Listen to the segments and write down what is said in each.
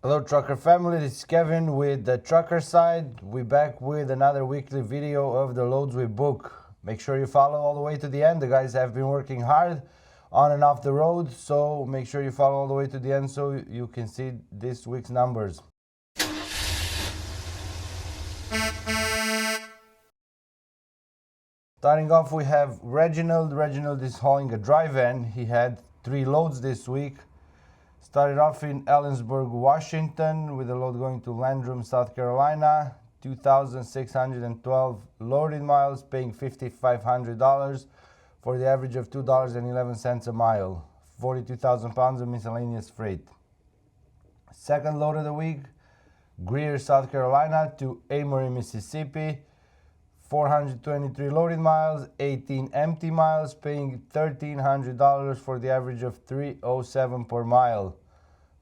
Hello trucker family, this is Kevin with the trucker side. We're back with another weekly video of the loads we book. Make sure you follow all the way to the end. The guys have been working hard on and off the road, so make sure you follow all the way to the end so you can see this week's numbers. Starting off, we have Reginald. Reginald is hauling a dry van. He had 3 loads this week. Started off in Ellensburg, Washington, with a load going to Landrum, South Carolina. 2,612 loaded miles, paying $5,500 for the average of $2.11 a mile. 42,000 pounds of miscellaneous freight. Second load of the week, Greer, South Carolina to Amory, Mississippi. 423 loaded miles, 18 empty miles, paying $1,300 for the average of $307 per mile.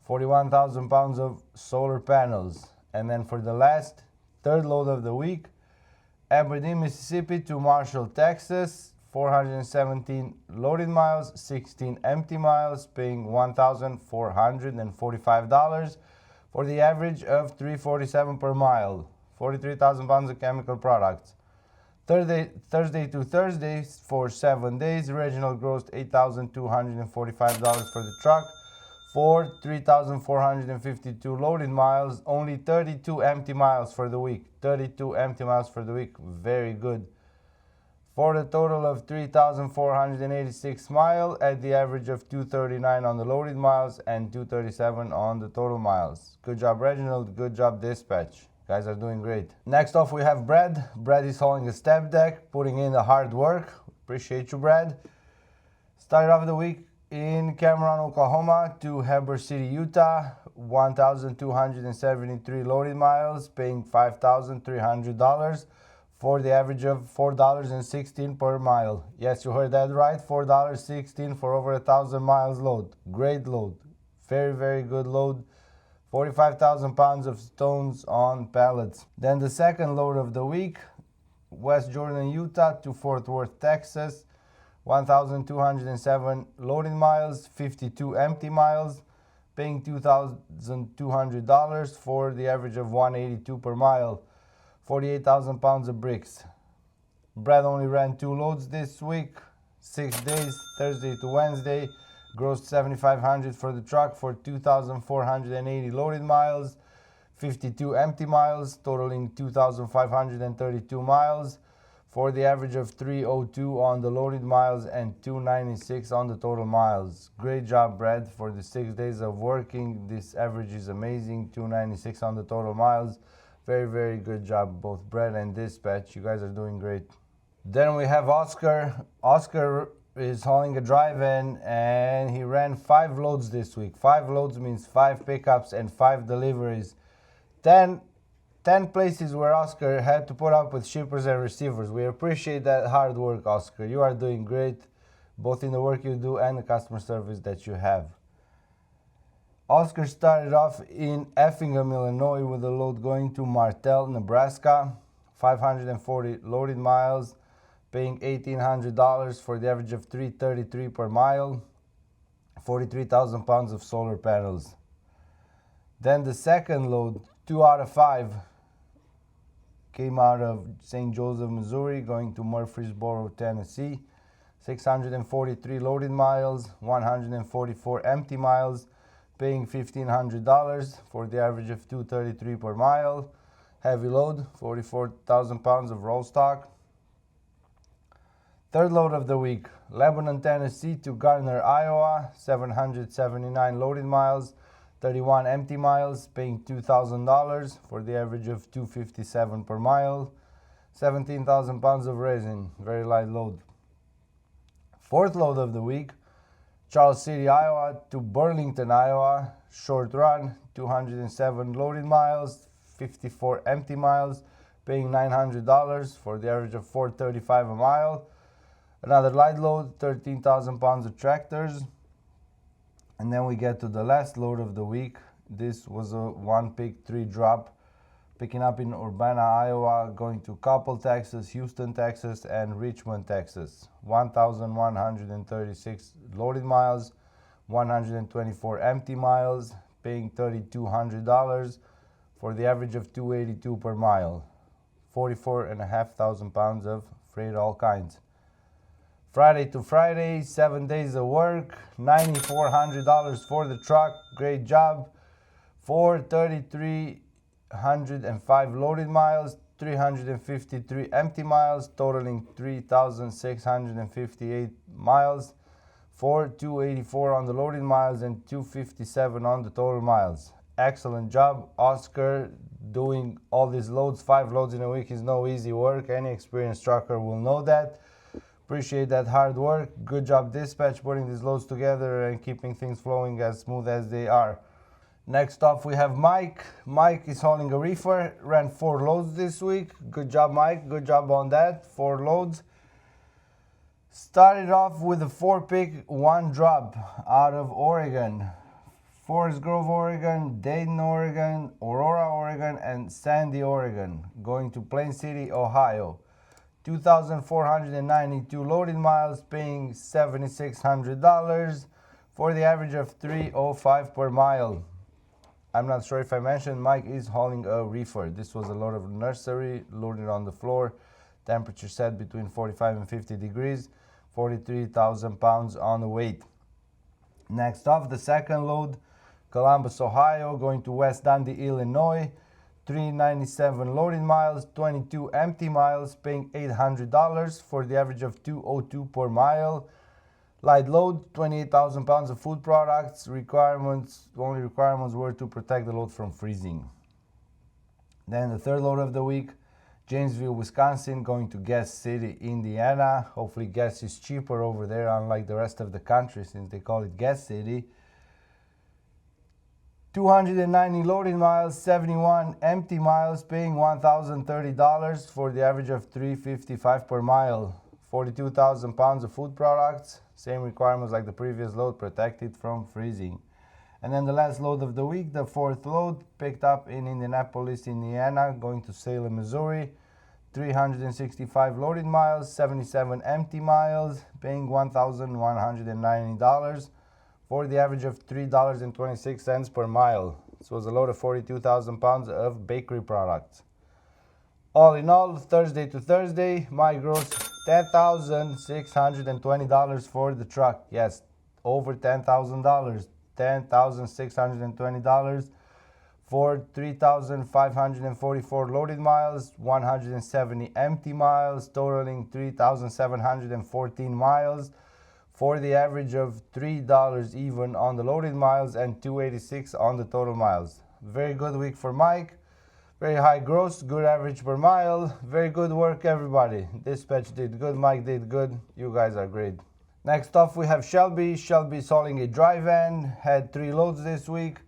41,000 pounds of solar panels. And then for the last, third load of the week, Aberdeen, Mississippi to Marshall, Texas. 417 loaded miles, 16 empty miles, paying $1,445 for the average of $347 per mile. 43,000 pounds of chemical products. Thursday to Thursday for 7 days, Reginald grossed $8,245 for the truck for 3,452 loaded miles, only 32 empty miles for the week. 32 empty miles for the week, very good. For the total of 3,486 miles at the average of 239 on the loaded miles and 237 on the total miles. Good job, Reginald. Good job, dispatch. Guys are doing great. Next off, we have Brad. Brad is hauling a step deck, putting in the hard work. Appreciate you, Brad. Started off the week in Cameron, Oklahoma to Heber City, Utah. 1,273 loaded miles, paying $5,300 for the average of $4.16 per mile. Yes, you heard that right. $4.16 for over 1,000 miles load. Great load. Very, very good load. 45,000 pounds of stones on pallets. Then the second load of the week, West Jordan, Utah to Fort Worth, Texas. 1,207 loaded miles, 52 empty miles, paying $2,200 for the average of $182 per mile. 48,000 pounds of bricks. Brad only ran 2 loads this week, 6 days, Thursday to Wednesday. Grossed $7,500 for the truck for 2,480 loaded miles, 52 empty miles, totaling 2,532 miles, for the average of 302 on the loaded miles and 296 on the total miles. Great job, Brad, for the 6 days of working. This average is amazing, 296 on the total miles. Very, very good job, both Brad and dispatch. You guys are doing great. Then we have Oscar. Oscar is hauling a dry van and he ran 5 loads this week. 5 loads means 5 pickups and 5 deliveries. 10 places where Oscar had to put up with shippers and receivers. We appreciate that hard work, Oscar. You are doing great, both in the work you do and the customer service that you have. Oscar started off in Effingham, Illinois with a load going to Martell, Nebraska. 540 loaded miles, paying $1,800 for the average of $333 per mile. 43,000 pounds of solar panels. Then the second load, 2 out of 5, came out of St. Joseph, Missouri, going to Murfreesboro, Tennessee. 643 loaded miles, 144 empty miles, paying $1,500 for the average of $233 per mile. Heavy load, 44,000 pounds of roll stock. Third load of the week, Lebanon, Tennessee to Garner, Iowa. 779 loaded miles, 31 empty miles, paying $2,000 for the average of $257 per mile. 17,000 pounds of resin, very light load. Fourth load of the week, Charles City, Iowa to Burlington, Iowa. Short run, 207 loaded miles, 54 empty miles, paying $900 for the average of $435 a mile. Another light load, 13,000 pounds of tractors. And then we get to the last load of the week. This was a 1-pick 3-drop, picking up in Urbana, Iowa, going to Coppell, Texas, Houston, Texas, and Richmond, Texas. 1,136 loaded miles, 124 empty miles, paying $3,200 for the average of $282 per mile. 44,500 pounds of freight, all kinds. Friday to Friday, 7 days of work, $9,400 for the truck. Great job. For 3,305 loaded miles, 353 empty miles, totaling 3,658 miles. For 284 on the loaded miles and 257 on the total miles. Excellent job, Oscar. Doing all these loads, 5 loads in a week, is no easy work. Any experienced trucker will know that. Appreciate that hard work. Good job, dispatch, putting these loads together and keeping things flowing as smooth as they are. Next off, we have Mike. Mike is hauling a reefer, ran 4 loads this week. Good job, Mike. Good job on that. 4 loads. Started off with a 4-pick, 1 drop out of Oregon. Forest Grove, Oregon, Dayton, Oregon, Aurora, Oregon, and Sandy, Oregon. Going to Plain City, Ohio. 2,492 loaded miles, paying $7,600 for the average of $305 per mile. I'm not sure if I mentioned, Mike is hauling a reefer. This was a load of nursery loaded on the floor. Temperature set between 45 and 50 degrees. 43,000 pounds on the weight. Next off, the second load, Columbus, Ohio, going to West Dundee, Illinois. 397 loaded miles, 22 empty miles, paying $800 for the average of $202 per mile. Light load, 28,000 pounds of food products. The only requirements were to protect the load from freezing. Then the third load of the week, Janesville, Wisconsin, going to Gas City, Indiana. Hopefully gas is cheaper over there, unlike the rest of the country, since they call it Gas City. 290 loaded miles, 71 empty miles, paying $1,030 for the average of $355 per mile. 42,000 pounds of food products. Same requirements like the previous load, protected from freezing. And then the last load of the week, the fourth load, picked up in Indianapolis, Indiana, going to Salem, Missouri. 365 loaded miles, 77 empty miles, paying $1,190 for the average of $3.26 per mile. This was a load of 42,000 pounds of bakery products. All in all, Thursday to Thursday, my gross $10,620 for the truck. Yes, over $10,000. $10,620 for 3,544 loaded miles, 170 empty miles, totaling 3,714 miles for the average of $3 even on the loaded miles and $286 on the total miles. Very good week for Mike. Very high gross, good average per mile. Very good work, everybody. Dispatch did good, Mike did good. You guys are great. Next off, we have Shelby. Shelby is hauling a dry van. Had 3 loads this week.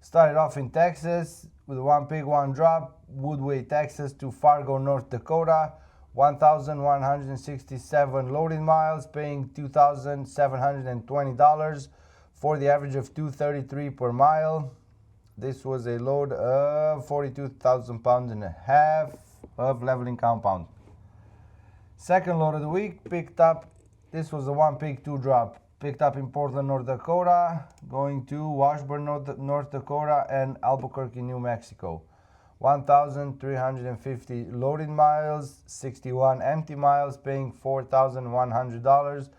Started off in Texas with 1 pick, 1 drop. Woodway, Texas to Fargo, North Dakota. 1,167 loaded miles, paying $2,720 for the average of $233 per mile. This was a load of 42,000 pounds and a half of leveling compound. Second load of the week, picked up. This was a 1 pick, 2 drop. Picked up in Portland, North Dakota, going to Washburn, North Dakota, and Albuquerque, New Mexico. 1,350 loaded miles, 61 empty miles, paying $4,100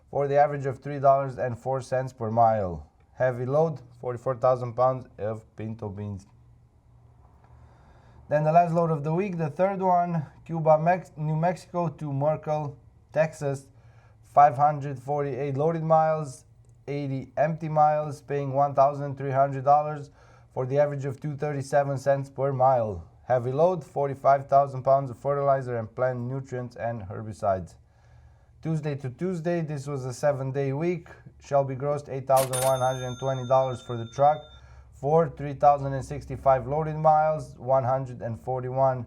for the average of $3.04 per mile. Heavy load, 44,000 pounds of pinto beans. Then the last load of the week, the third one, Cuba, New Mexico to Merkel, Texas. 548 loaded miles, 80 empty miles, paying $1,300 for the average of $2.37 per mile. Heavy load, 45,000 pounds of fertilizer and plant nutrients and herbicides. Tuesday to Tuesday, this was a 7-day week. Shelby grossed $8,120 for the truck for 3,065 loaded miles, 141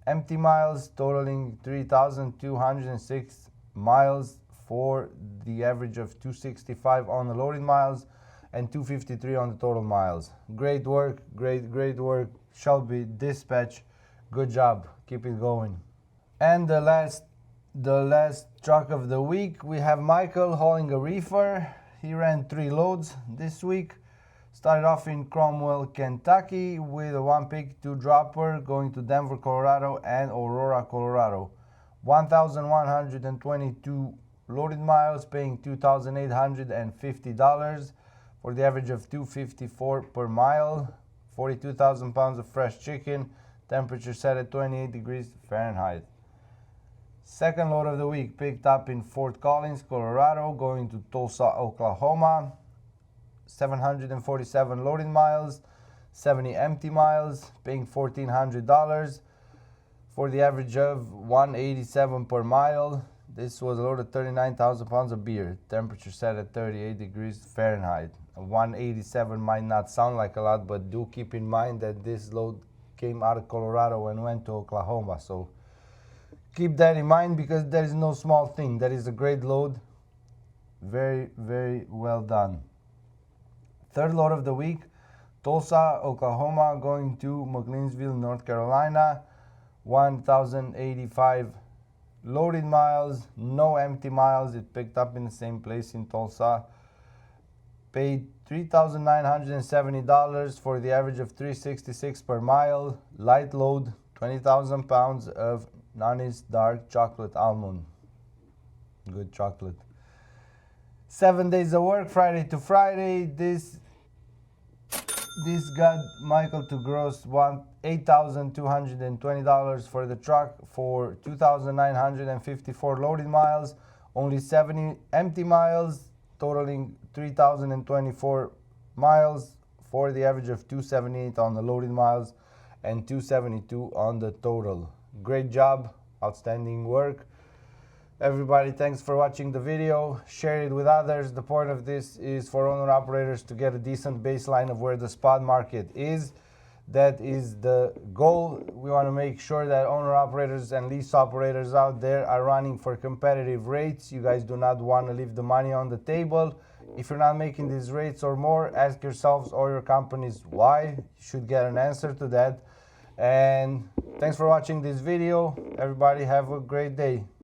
empty miles, totaling 3,206 miles for the average of 265 on the loaded miles and 253 on the total miles. Great work, great work, Shelby Dispatch. Good job, keep it going. And the last truck of the week, we have Michael hauling a reefer. He ran 3 loads this week. Started off in Cromwell, Kentucky with a 1-pick, 2-dropper going to Denver, Colorado and Aurora, Colorado. 1,122 loaded miles, paying $2,850 for the average of $2.54 per mile. 42,000 pounds of fresh chicken, temperature set at 28 degrees Fahrenheit. Second load of the week picked up in Fort Collins, Colorado, going to Tulsa, Oklahoma. 747 loaded miles, 70 empty miles, paying $1,400 for the average of $187 per mile. This was a load of 39,000 pounds of beer, temperature set at 38 degrees Fahrenheit. 187 might not sound like a lot, but do keep in mind that this load came out of Colorado and went to Oklahoma. So keep that in mind, because that is no small thing. That is a great load. Very, very well done. Third load of the week, Tulsa, Oklahoma, going to McLeansville, North Carolina. 1,085 loaded miles, no empty miles. It picked up in the same place in Tulsa. Paid $3,970 for the average of $366 per mile. Light load, 20,000 pounds of Nani's dark chocolate almond. Good chocolate. 7 days of work, Friday to Friday. This got Michael to gross $8,220 for the truck for 2,954 loaded miles, only 70 empty miles, totaling 3,024 miles for the average of 278 on the loaded miles and 272 on the total. Great job, outstanding work. Everybody, thanks for watching the video. Share it with others. The point of this is for owner-operators to get a decent baseline of where the spot market is. That is the goal. We want to make sure that owner-operators and lease operators out there are running for competitive rates. You guys do not want to leave the money on the table. If you're not making these rates or more, ask yourselves or your companies why. You should get an answer to that. And thanks for watching this video. Everybody have a great day.